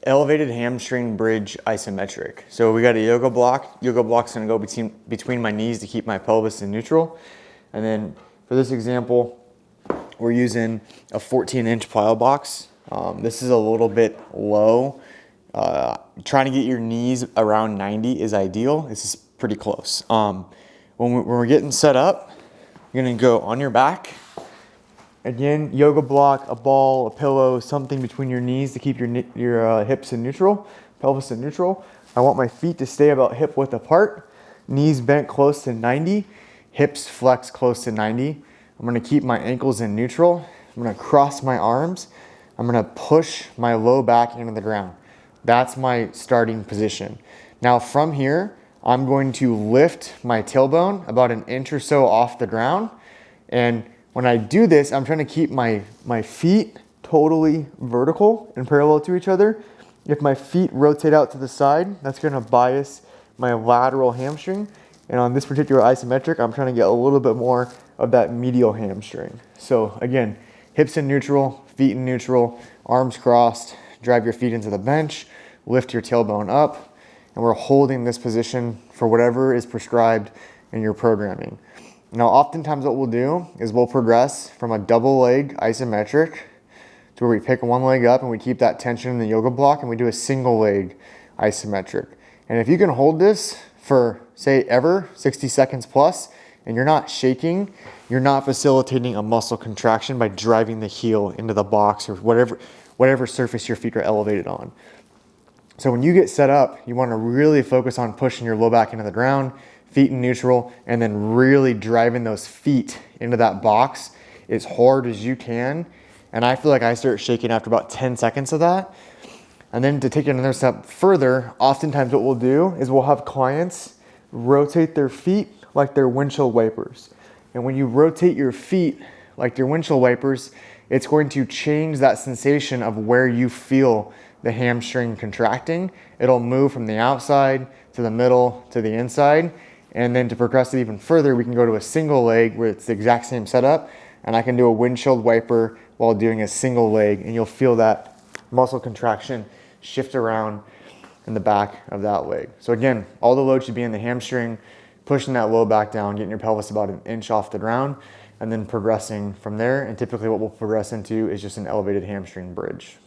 Elevated hamstring bridge isometric. So we got a yoga block. Yoga block's gonna go between my knees to keep my pelvis in neutral. And then for this example, we're using a 14-inch plyo box. This is a little bit low. Trying to get your knees around 90 is ideal. This is pretty close. When we're getting set up, you're gonna go on your back. Again, yoga block, a ball, a pillow, something between your knees to keep your hips in neutral, pelvis in neutral. I want my feet to stay about hip width apart, knees bent close to 90, hips flex close to 90. I'm gonna keep my ankles in neutral. I'm gonna cross my arms. I'm gonna push my low back into the ground. That's my starting position. Now from here, I'm going to lift my tailbone about an inch or so off the ground. And when I do this, I'm trying to keep my feet totally vertical and parallel to each other. If my feet rotate out to the side, that's gonna bias my lateral hamstring. And on this particular isometric, I'm trying to get a little bit more of that medial hamstring. So again, hips in neutral, feet in neutral, arms crossed, drive your feet into the bench, lift your tailbone up, and we're holding this position for whatever is prescribed in your programming. Now, oftentimes what we'll do is we'll progress from a double leg isometric to where we pick one leg up and we keep that tension in the yoga block and we do a single leg isometric. And if you can hold this for, say, 60 seconds plus, and you're not shaking, you're not facilitating a muscle contraction by driving the heel into the box or whatever surface your feet are elevated on. So when you get set up, you want to really focus on pushing your low back into the ground, feet in neutral, and then really driving those feet into that box as hard as you can. And I feel like I start shaking after about 10 seconds of that. And then to take it another step further, oftentimes what we'll do is we'll have clients rotate their feet like they're windshield wipers. And when you rotate your feet like they're windshield wipers, it's going to change that sensation of where you feel the hamstring contracting. It'll move from the outside to the middle to the inside. And then to progress it even further, we can go to a single leg where it's the exact same setup. And I can do a windshield wiper while doing a single leg. And you'll feel that muscle contraction shift around in the back of that leg. So again, all the load should be in the hamstring, pushing that low back down, getting your pelvis about an inch off the ground, and then progressing from there. And typically what we'll progress into is just an elevated hamstring bridge.